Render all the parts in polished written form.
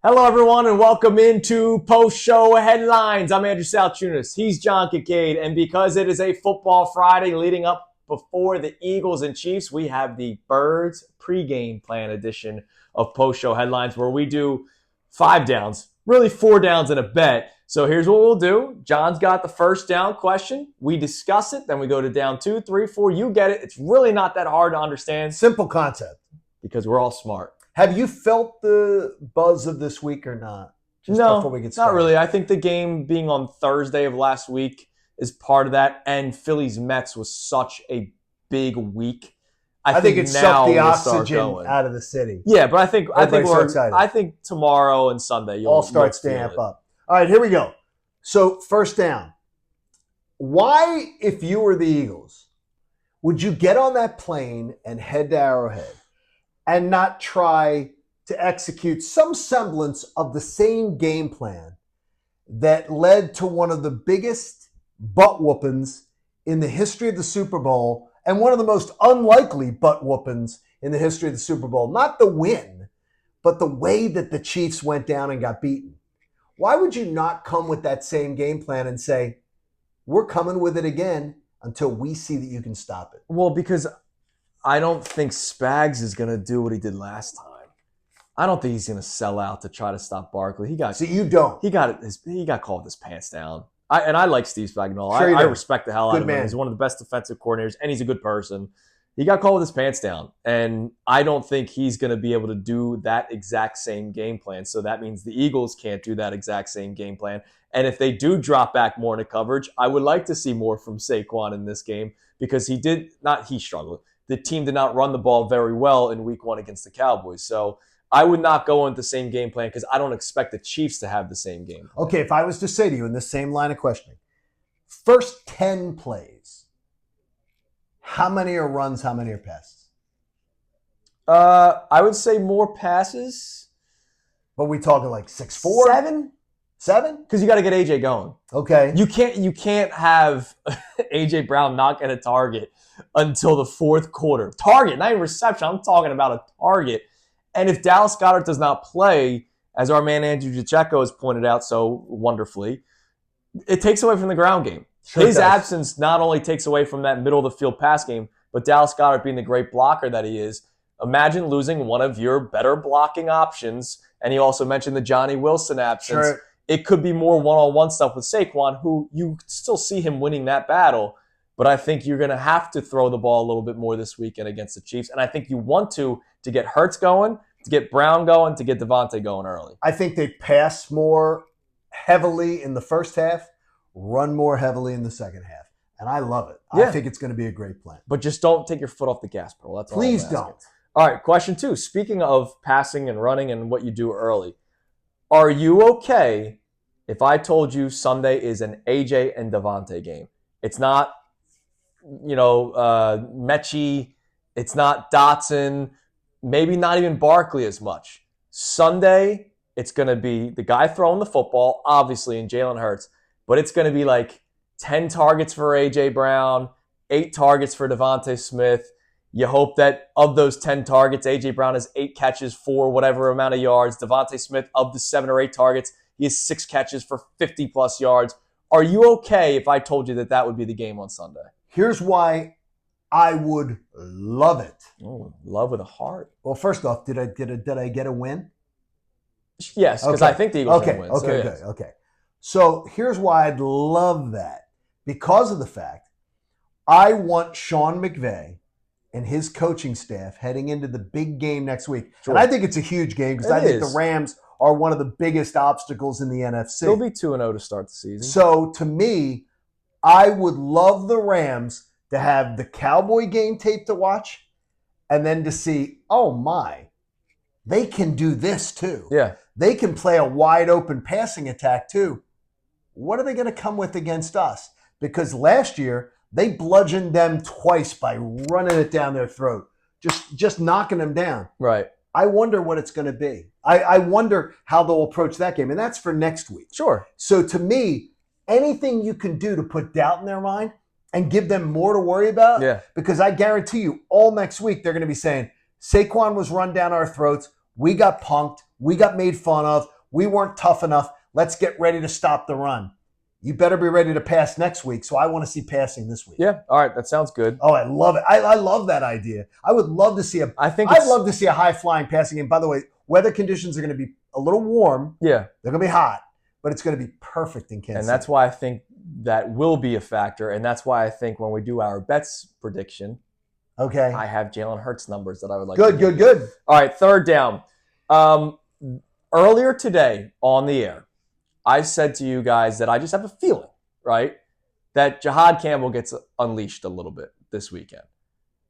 Hello, everyone, and welcome into Post-Show Headlines. I'm Andrew Salciunas. He's John Kincade, and because it is a football Friday leading up before the Eagles and Chiefs, we have the Birds pregame plan edition of Post-Show Headlines, where we do 5 downs, really 4 downs and a bet. So here's what we'll do. John's got the first down question. We discuss it, then we go to down 2, 3, 4. You get it. It's really not that hard to understand. Simple concept. Because we're all smart. Have you felt the buzz of this week or not? No, before we get started. Not really. I think the game being on Thursday of last week is part of that, and Phillies Mets was such a big week. I think it sucked the oxygen out of the city. Yeah, but I think excited. I think tomorrow and Sunday you'll all start to amp up. All right, here we go. So first down. Why, if you were the Eagles, would you get on that plane and head to Arrowhead and not try to execute some semblance of the same game plan that led to one of the biggest butt whoopings in the history of the Super Bowl and one of the most unlikely butt whoopings in the history of the Super Bowl? Not the win, but the way that the Chiefs went down and got beaten. Why would you not come with that same game plan and say, we're coming with it again until we see that you can stop it? Well, because I don't think Spags is going to do what he did last time. I don't think he's going to sell out to try to stop Barkley. So you don't. He got called with his pants down. I like Steve Spagnuolo. Sure I respect the hell out of him. Man. He's one of the best defensive coordinators, and he's a good person. He got called with his pants down, and I don't think he's going to be able to do that exact same game plan. So that means the Eagles can't do that exact same game plan. And if they do drop back more into coverage, I would like to see more from Saquon in this game because he struggled. The team did not run the ball very well in week 1 against the Cowboys. So I would not go into the same game plan because I don't expect the Chiefs to have the same game plan. Okay, if I was to say to you in this same line of questioning, first 10 plays, how many are runs, how many are passes? I would say more passes. But we talking like 6-4? 7? 7? Because you got to get AJ going. Okay. You can't have AJ Brown not get a target until the 4th quarter. Target, not even reception. I'm talking about a target. And if Dallas Goedert does not play, as our man Andrew Pacheco has pointed out so wonderfully, it takes away from the ground game. Sure His absence not only takes away from that middle of the field pass game, but Dallas Goedert being the great blocker that he is. Imagine losing one of your better blocking options. And he also mentioned the Johnny Wilson absence. Sure. It could be more one-on-one stuff with Saquon, who you still see him winning that battle. But I think you're going to have to throw the ball a little bit more this weekend against the Chiefs. And I think you want to get Hurts going, to get Brown going, to get Devonta going early. I think they pass more heavily in the first half, run more heavily in the second half. And I love it. Yeah. I think it's going to be a great plan. But just don't take your foot off the gas pedal. That's all. Please don't. All right, question 2. Speaking of passing and running and what you do early, are you okay if I told you Sunday is an AJ and Devonta game? It's not, Mechie. It's not Dotson. Maybe not even Barkley as much. Sunday, it's going to be the guy throwing the football, obviously, in Jalen Hurts. But it's going to be like 10 targets for A.J. Brown, 8 targets for Devonta Smith. You hope that of those 10 targets, A.J. Brown has 8 catches for whatever amount of yards. Devonta Smith, of the 7 or 8 targets, he has 6 catches for 50-plus yards. Are you okay if I told you that would be the game on Sunday? Here's why I would love it. Oh, love with a heart. Well, first off, did I get a win? Yes, because I think the Eagles are going to win. Okay. So here's why I'd love that. Because of the fact I want Sean McVay and his coaching staff heading into the big game next week. Sure. And I think it's a huge game because I think the Rams are one of the biggest obstacles in the NFC. They'll be 2-0 to start the season. So to me, I would love the Rams to have the Cowboy game tape to watch and then to see, oh my, they can do this too. Yeah. They can play a wide open passing attack too. What are they going to come with against us? Because last year, they bludgeoned them twice by running it down their throat, just knocking them down. Right. I wonder what it's going to be. I wonder how they'll approach that game, and that's for next week. Sure. So to me, anything you can do to put doubt in their mind and give them more to worry about, because I guarantee you all next week they're going to be saying, Saquon was run down our throats, we got punked, We got made fun of. We weren't tough enough. Let's get ready to stop the run. You better be ready to pass next week, so I want to see passing this week. Yeah, all right, that sounds good. Oh, I love it. I love that idea. I would love to see I'd love to see a high-flying passing game. By the way, weather conditions are going to be a little warm. Yeah. They're going to be hot, but it's going to be perfect in Kansas City. And that's why I think that will be a factor, and that's why I think when we do our bets prediction, okay, I have Jalen Hurts numbers that I would like to give. Good. All right, third down. Earlier today on the air, I said to you guys that I just have a feeling, right, that Jihaad Campbell gets unleashed a little bit this weekend.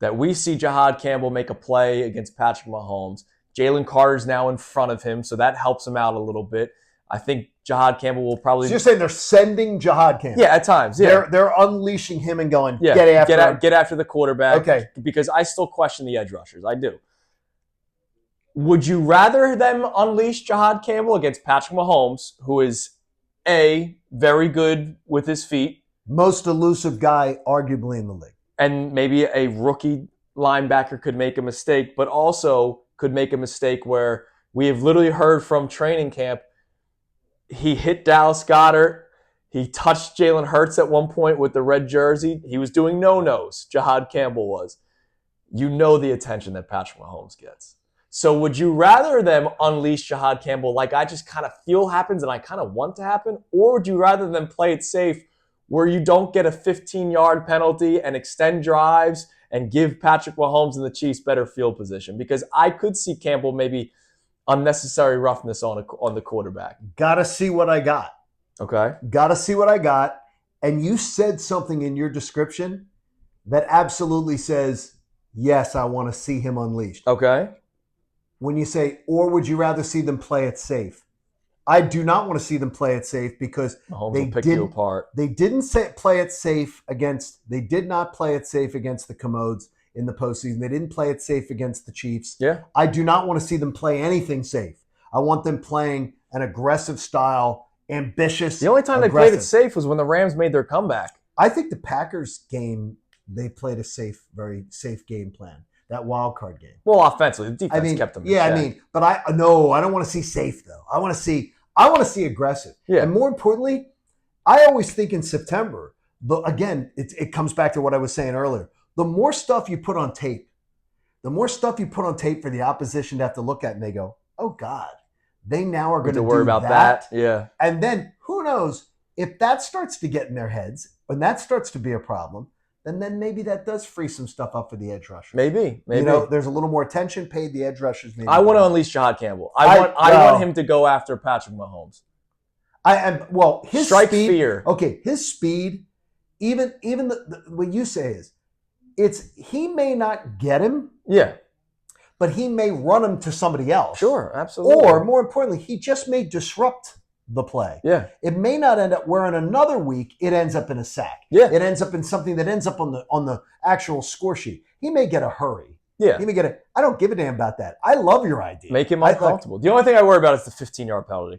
That we see Jihaad Campbell make a play against Patrick Mahomes. Jalen Carter's now in front of him, so that helps him out a little bit. I think Jihaad Campbell will probably... So you're saying they're sending Jihaad Campbell? Yeah, at times, yeah. They're unleashing him and going, get after the quarterback. Okay. Because I still question the edge rushers. I do. Would you rather them unleash Jihaad Campbell against Patrick Mahomes, who is, A, very good with his feet. Most elusive guy, arguably, in the league. And maybe a rookie linebacker could make a mistake, but also could make a mistake where we have literally heard from training camp, he hit Dallas Goedert. He touched Jalen Hurts at one point with the red jersey. He was doing no-nos, Jihaad Campbell was. You know the attention that Patrick Mahomes gets. So would you rather them unleash Jihaad Campbell like I just kind of feel happens and I kind of want to happen? Or would you rather them play it safe where you don't get a 15-yard penalty and extend drives and give Patrick Mahomes and the Chiefs better field position? Because I could see Campbell maybe unnecessary roughness on the quarterback. Gotta see what I got. Okay. Gotta see what I got. And you said something in your description that absolutely says, yes, I want to see him unleashed. Okay. When you say, or would you rather see them play it safe? I do not want to see them play it safe because Mahomes will pick you apart. They didn't play it safe they did not play it safe against the Commodes in the postseason. They didn't play it safe against the Chiefs. Yeah. I do not want to see them play anything safe. I want them playing an aggressive style, ambitious. The only time they played it safe was when the Rams made their comeback. I think the Packers game, they played a very safe game plan. That wild card game. Well, offensively, the defense kept them. But I don't want to see safe though. I want to see aggressive. Yeah. And more importantly, I always think in September. Again, it comes back to what I was saying earlier. The more stuff you put on tape, for the opposition to have to look at, and they go, "Oh God, they now are going to worry about that." Yeah. And then who knows if that starts to get in their heads, when that starts to be a problem. And then maybe that does free some stuff up for the edge rushers. Maybe. There's a little more attention paid. The edge rushers. Maybe I want to unleash Jihaad Campbell. I want him to go after Patrick Mahomes. His strike speed, fear. Okay, his speed. Even what you say is, he may not get him. Yeah. But he may run him to somebody else. Sure, absolutely. Or more importantly, he just may disrupt the play. Yeah. It may not end up where in another week it ends up in a sack. Yeah. It ends up in something that ends up on the actual score sheet. He may get a hurry. Yeah. He may get I don't give a damn about that. I love your idea. Make him uncomfortable. The only thing I worry about is the 15-yard penalty.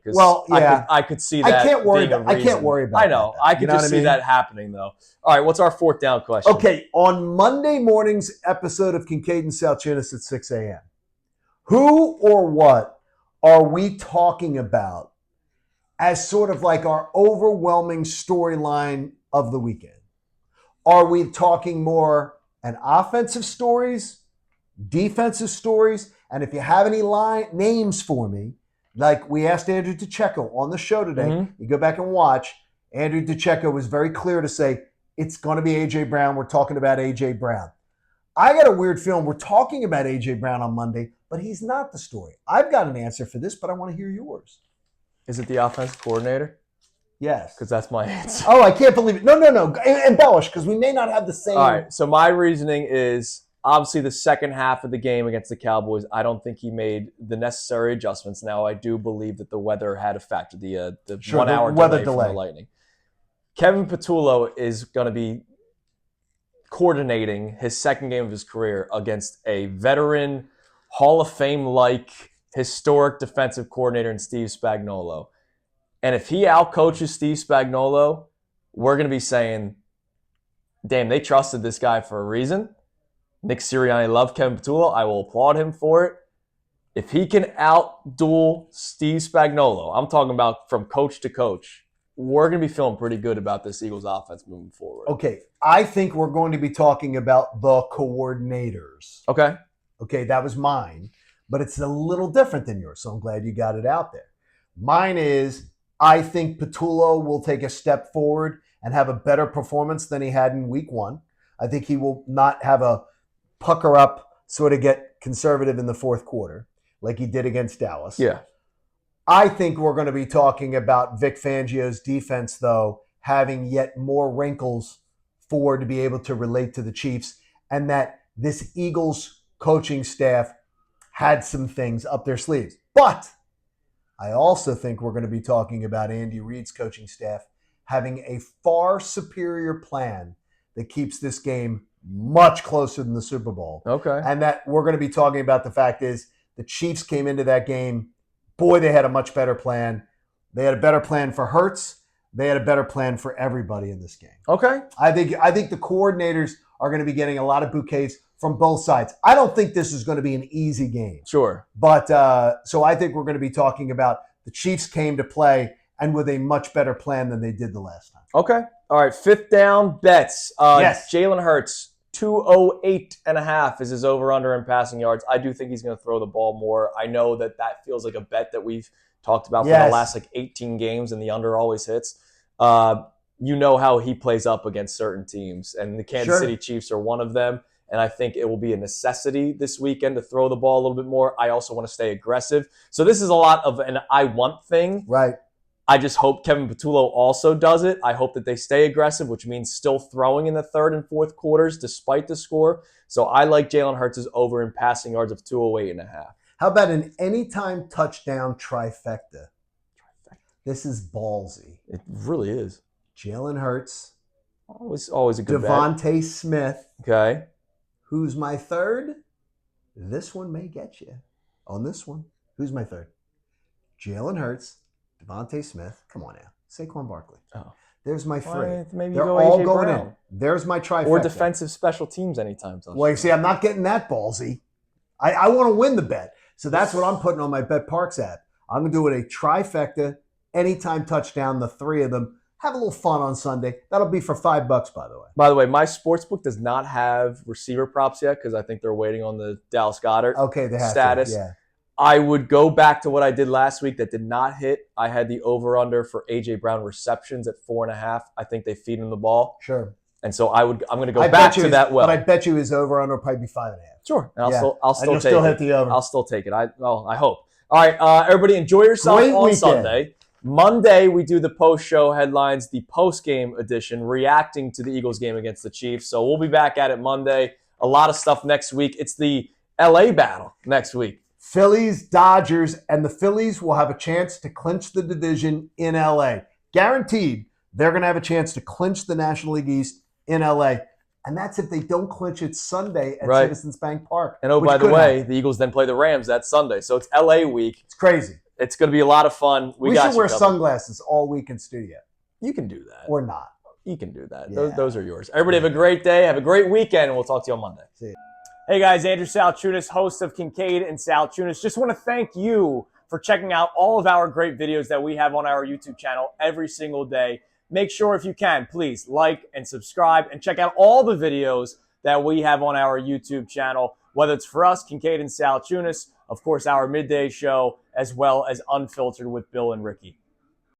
I could see that. I can't worry about that. I know. I could just see that happening though. All right, what's our fourth down question? Okay, on Monday morning's episode of Kincade and Salciunas at 6 a.m., who or what are we talking about as sort of like our overwhelming storyline of the weekend? Are we talking more an offensive stories, defensive stories? And if you have any names for me, like we asked Andrew DeCecco on the show today, you go back and watch, Andrew DeCecco was very clear to say, it's going to be A.J. Brown. We're talking about A.J. Brown. I got a weird feeling we're talking about A.J. Brown on Monday, but he's not the story. I've got an answer for this, but I want to hear yours. Is it the offensive coordinator? Yes. Because that's my answer. Oh, I can't believe it. No. Embellish, because we may not have the same. All right. So my reasoning is obviously the second half of the game against the Cowboys, I don't think he made the necessary adjustments. Now, I do believe that the weather had a factor, the 1 hour delay from the Lightning. Kevin Patullo is going to be coordinating his second game of his career against a veteran, Hall of Fame-like, historic defensive coordinator in Steve Spagnuolo. And if he outcoaches Steve Spagnuolo, we're going to be saying, damn, they trusted this guy for a reason. Nick Sirianni loved Kevin Patullo. I will applaud him for it. If he can out-duel Steve Spagnuolo, I'm talking about from coach to coach, we're going to be feeling pretty good about this Eagles offense moving forward. Okay, I think we're going to be talking about the coordinators. Okay. Okay, that was mine, but it's a little different than yours, so I'm glad you got it out there. Mine is, I think Patullo will take a step forward and have a better performance than he had in week 1. I think he will not have a pucker up, sort of get conservative in the fourth quarter like he did against Dallas. Yeah. I think we're going to be talking about Vic Fangio's defense, though, having yet more wrinkles to be able to relate to the Chiefs, and that this Eagles coaching staff had some things up their sleeves. But I also think we're going to be talking about Andy Reid's coaching staff having a far superior plan that keeps this game much closer than the Super Bowl. Okay. And that we're going to be talking about the fact is the Chiefs came into that game, boy, they had a much better plan. They had a better plan for Hurts. They had a better plan for everybody in this game. Okay. I think the coordinators are going to be getting a lot of bouquets from both sides. I don't think this is going to be an easy game. Sure. But so I think we're going to be talking about the Chiefs came to play and with a much better plan than they did the last time. Okay. All right. 5th down bets. Yes. Jalen Hurts, 208.5 is his over-under in passing yards. I do think he's going to throw the ball more. I know that feels like a bet that we've talked about for the last 18 games, and the under always hits. You know how he plays up against certain teams, and the Kansas City Chiefs are one of them. And I think it will be a necessity this weekend to throw the ball a little bit more. I also want to stay aggressive. So this is a lot of an I want thing. Right. I just hope Kevin Patullo also does it. I hope that they stay aggressive, which means still throwing in the third and fourth quarters despite the score. So I like Jalen Hurts' over in passing yards of 208.5. How about an anytime touchdown trifecta? This is ballsy. It really is. Jalen Hurts. Always a good Devonta Smith. Okay. Who's my third? This one may get you. On this one, who's my third? Jalen Hurts, Devonta Smith. Come on now. Saquon Barkley. Oh. There's my three. Maybe They're you go all AJ going Brown. in. There's my trifecta. Or defensive special teams anytime. Well, you see, I'm not getting that ballsy. I want to win the bet. So that's what I'm putting on my Bet Parks app. I'm going to do it a trifecta, anytime touchdown, the three of them. Have a little fun on Sunday. That'll be for $5, by the way. By the way, my sportsbook does not have receiver props yet because I think they're waiting on the Dallas Goedert status. Yeah. I would go back to what I did last week that did not hit. I had the over-under for A.J. Brown receptions at 4.5. I think they feed him the ball. Sure. And so I'm going to go back to that well. But I bet you his over-under will probably be 5.5. Sure. And I'll still take still it. hit the over. I'll still take it. I hope. All right, everybody enjoy yourself Great on weekend. Sunday. Monday, we do the post-show headlines, the post-game edition, reacting to the Eagles game against the Chiefs. So we'll be back at it Monday. A lot of stuff next week. It's the L.A. battle next week. Phillies, Dodgers, and the Phillies will have a chance to clinch the division in L.A. Guaranteed, they're going to have a chance to clinch the National League East in L.A. And that's if they don't clinch it Sunday at Citizens Bank Park. And by the way, the Eagles then play the Rams that Sunday. So it's L.A. week. It's crazy. It's going to be a lot of fun. We should wear sunglasses all week in studio. You can do that. Or not. You can do that. Yeah. Those are yours. Everybody have a great day. Have a great weekend, and we'll talk to you on Monday. See you. Hey guys, Andrew Salciunas, host of Kincade and Salciunas. Just want to thank you for checking out all of our great videos that we have on our YouTube channel every single day. Make sure, if you can, please like and subscribe and check out all the videos that we have on our YouTube channel, whether it's for us, Kincade and Salciunas, of course, our midday show, as well as Unfiltered with Bill and Ricky.